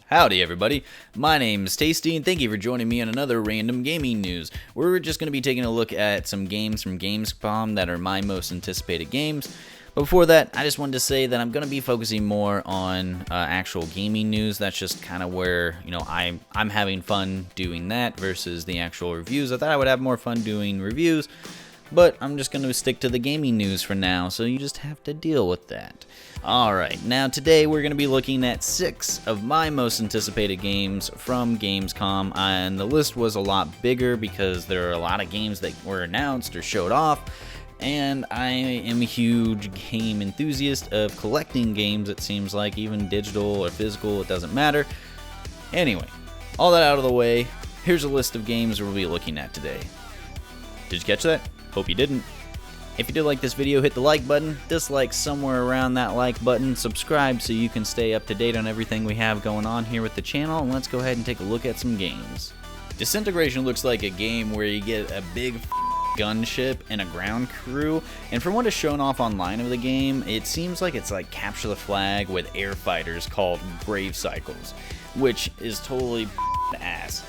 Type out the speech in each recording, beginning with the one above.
Howdy everybody, my name is Tasty and thank you for joining me on another random gaming news. We're just going to be taking a look at some games from Gamescom that are my most anticipated games. But before that, I just wanted to say that I'm going to be focusing more on actual gaming news. That's just kind of where, I'm having fun doing that versus the actual reviews. I thought I would have more fun doing reviews, but I'm just going to stick to the gaming news for now, so you just have to deal with that. Alright, now today we're going to be looking at 6 of my most anticipated games from Gamescom, and the list was a lot bigger because there are a lot of games that were announced or showed off, and I am a huge game enthusiast of collecting games, it seems like, even digital or physical, it doesn't matter. Anyway, all that out of the way, here's a list of games we'll be looking at today. Did you catch that? Hope you didn't. If you did like this video, hit the like button, dislike somewhere around that like button, subscribe so you can stay up to date on everything we have going on here with the channel, and let's go ahead and take a look at some games. Disintegration looks like a game where you get a big gunship and a ground crew, and from what is shown off online of the game, it seems like it's like capture the flag with air fighters called grave cycles, which is totally ass.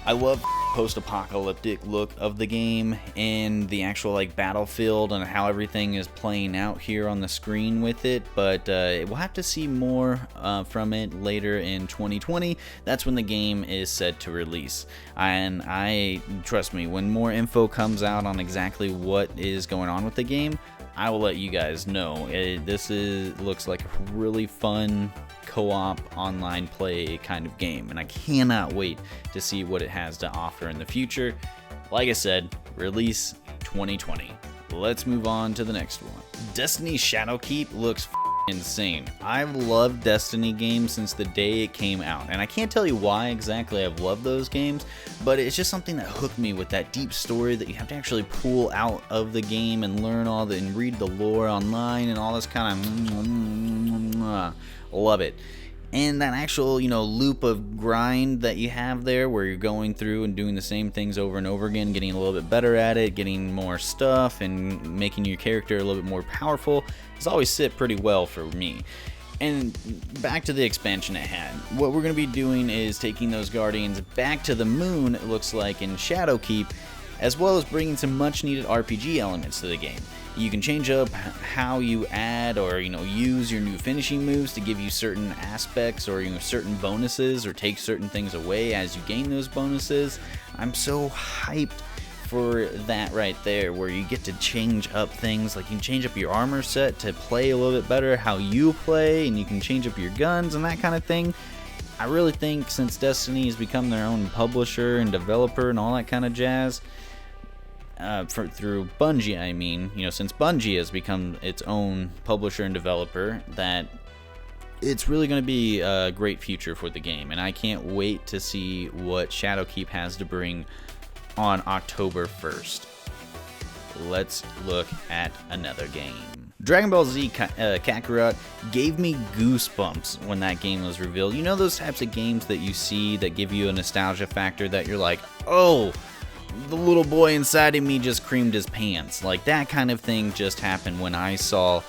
I love post-apocalyptic look of the game and the actual battlefield and how everything is playing out here on the screen with it, but we'll have to see more from it later in 2020. That's when the game is set to release, and trust me, when more info comes out on exactly what is going on with the game, I will let you guys know. Looks like a really fun co-op online play kind of game, and I cannot wait to see what it has to offer in the future. Like I said, release 2020. Let's move on to the next one. Destiny Shadowkeep looks insane. I've loved Destiny games since the day it came out, and I can't tell you why exactly I've loved those games, but it's just something that hooked me with that deep story that you have to actually pull out of the game and learn and read the lore online and all this kind of love it. And that actual, loop of grind that you have there where you're going through and doing the same things over and over again, getting a little bit better at it, getting more stuff, and making your character a little bit more powerful has always sit pretty well for me. And back to the expansion it had. What we're going to be doing is taking those Guardians back to the moon, it looks like, in Shadowkeep, as well as bringing some much needed RPG elements to the game. You can change up how you add or use your new finishing moves to give you certain aspects or certain bonuses, or take certain things away as you gain those bonuses. I'm so hyped for that right there, where you get to change up things. Like you can change up your armor set to play a little bit better how you play, and you can change up your guns and that kind of thing. I really think since Destiny has become their own publisher and developer and all that kind of jazz, through Bungie, since Bungie has become its own publisher and developer, that it's really going to be a great future for the game, and I can't wait to see what Shadowkeep has to bring on October 1st. Let's look at another game. Dragon Ball Z Kakarot gave me goosebumps when that game was revealed. You know those types of games that you see that give you a nostalgia factor that you're like, oh, the little boy inside of me just creamed his pants. Like that kind of thing just happened when I saw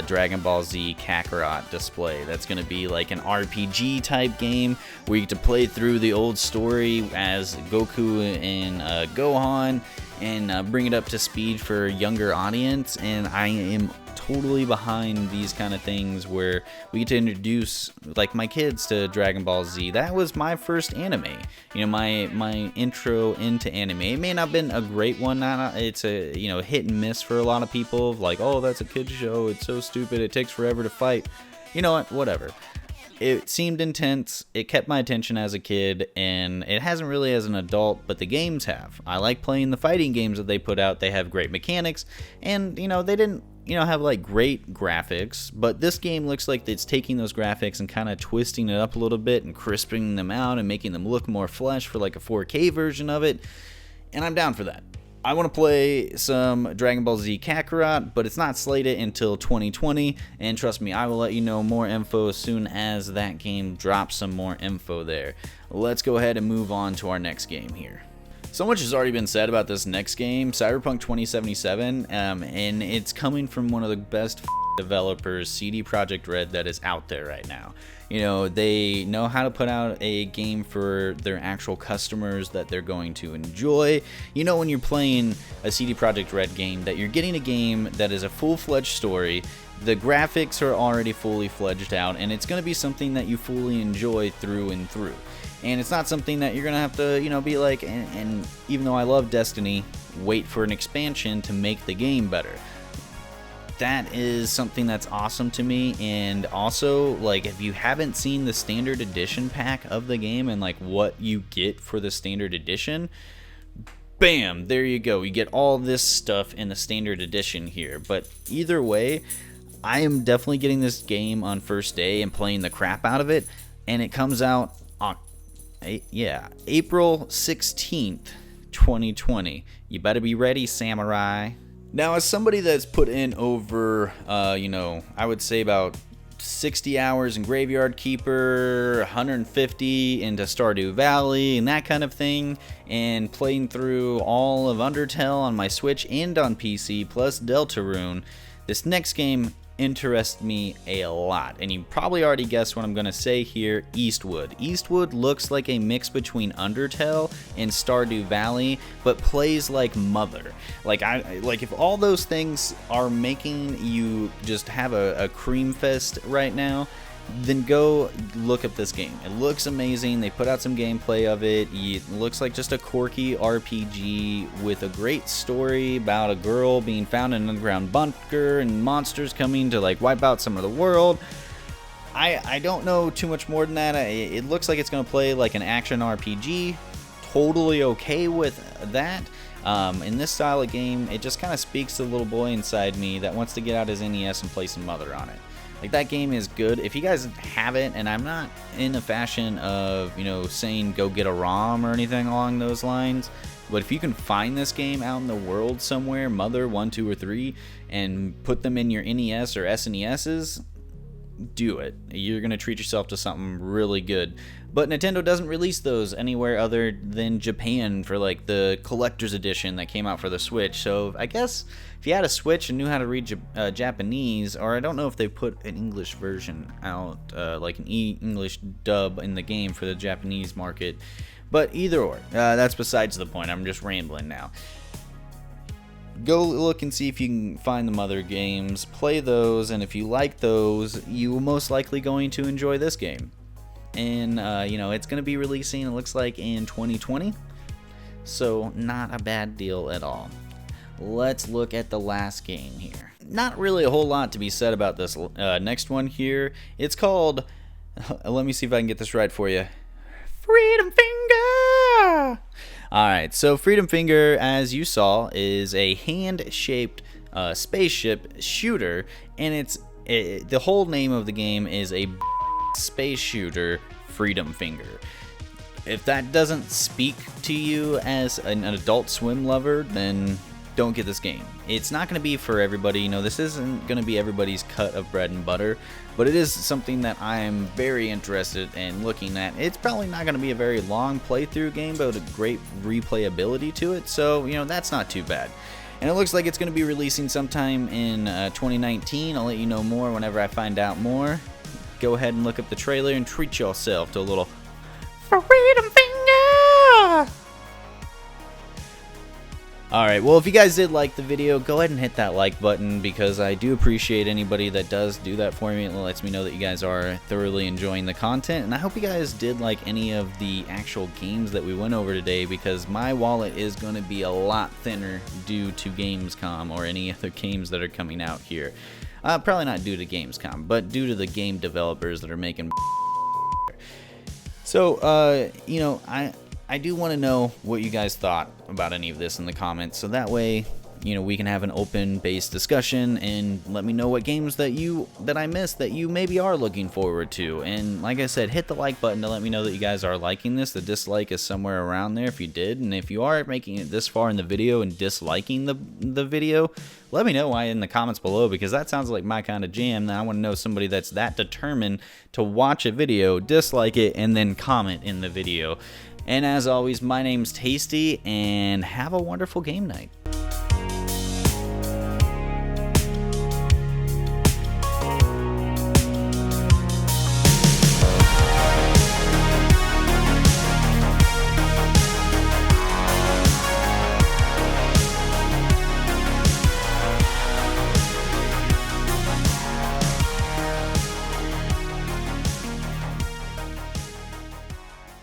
Dragon Ball Z Kakarot display. That's going to be like an RPG type game where you get to play through the old story as Goku and Gohan and bring it up to speed for a younger audience, and I am totally behind these kind of things where we get to introduce my kids to Dragon Ball Z. That was my first anime, my intro into anime. It may not have been a great one, it's a hit and miss for a lot of people, like, oh, that's a kid's show, it's so stupid, it takes forever to fight. You know what, whatever. It seemed intense, it kept my attention as a kid, and it hasn't really as an adult, but the games have. I like playing the fighting games that they put out. They have great mechanics, and they didn't have great graphics, but this game looks like it's taking those graphics and kind of twisting it up a little bit and crisping them out and making them look more flesh for a 4K version of it, and I'm down for that. I want to play some Dragon Ball Z Kakarot, but it's not slated until 2020, and trust me, I will let you know more info as soon as that game drops some more info there. Let's go ahead and move on to our next game here. So much has already been said about this next game, Cyberpunk 2077, and it's coming from one of the best developers, CD Projekt Red, that is out there right now. You know, they know how to put out a game for their actual customers that they're going to enjoy. You know, when you're playing a CD Projekt Red game, that you're getting a game that is a full-fledged story. The graphics are already fully fledged out, and it's going to be something that you fully enjoy through and through. And it's not something that you're going to have to, you know, be like, and even though I love Destiny, wait for an expansion to make the game better. That is something that's awesome to me. And also, like, if you haven't seen the standard edition pack of the game and like what you get for the standard edition, bam, there you go. You get all this stuff in the standard edition here. But either way, I am definitely getting this game on first day and playing the crap out of it. And it comes out on April 16th, 2020. You better be ready, samurai. Now, as somebody that's put in over, you know, I would say about 60 hours in Graveyard Keeper, 150 into Stardew Valley, and that kind of thing, and playing through all of Undertale on my Switch and on PC, plus Deltarune, this next game interests me a lot. And you probably already guessed what I'm going to say here, Eastwood. Eastwood looks like a mix between Undertale and Stardew Valley, but plays like Mother. Like if all those things are making you just have a cream fest right now, then go look up this game. It looks amazing. They put out some gameplay of it. It looks like just a quirky RPG with a great story about a girl being found in an underground bunker and monsters coming to like wipe out some of the world. I don't know too much more than that. It looks like it's going to play like an action RPG. Totally okay with that. In this style of game, it just kind of speaks to the little boy inside me that wants to get out his NES and play some Mother on it. Like, that game is good. If you guys have it, and I'm not in the fashion of, you know, saying go get a ROM or anything along those lines, but if you can find this game out in the world somewhere, Mother 1, 2, or 3, and put them in your NES or SNESs, do it. You're going to treat yourself to something really good. But Nintendo doesn't release those anywhere other than Japan for like the collector's edition that came out for the Switch. So I guess if you had a Switch and knew how to read Japanese, or I don't know if they put an English version out, like an English dub in the game for the Japanese market. But either or, that's besides the point. I'm just rambling now. Go look and see if you can find the Mother games, play those, and if you like those, you will most likely going to enjoy this game. And, you know, it's going to be releasing, it looks like, in 2020, so not a bad deal at all. Let's look at the last game here. Not really a whole lot to be said about this next one here. It's called, let me see if I can get this right for you, Freedom Finger! Alright, so Freedom Finger, as you saw, is a hand-shaped spaceship shooter, and the whole name of the game is a space shooter Freedom Finger. If that doesn't speak to you as an Adult Swim lover, then don't get this game. It's not going to be for everybody. You know, this isn't going to be everybody's cut of bread and butter, but it is something that I am very interested in looking at. It's probably not going to be a very long playthrough game, but a great replayability to it, so, you know, that's not too bad. And it looks like it's going to be releasing sometime in 2019. I'll let you know more whenever I find out more. Go ahead and look up the trailer and treat yourself to a little Freedom Finger! Alright, well, if you guys did like the video, go ahead and hit that like button, because I do appreciate anybody that does do that for me. It lets me know that you guys are thoroughly enjoying the content, and I hope you guys did like any of the actual games that we went over today, because my wallet is going to be a lot thinner due to Gamescom or any other games that are coming out here. Probably not due to Gamescom, but due to the game developers that are making. So, you know, I do want to know what you guys thought about any of this in the comments, so that way, you know, we can have an open-based discussion and let me know what games that I missed that you maybe are looking forward to. And like I said, hit the like button to let me know that you guys are liking this. The dislike is somewhere around there if you did, and if you are making it this far in the video and disliking the video, let me know why in the comments below, because that sounds like my kind of jam. Now I want to know somebody that's that determined to watch a video, dislike it, and then comment in the video. And as always, my name's Tasty, and have a wonderful game night.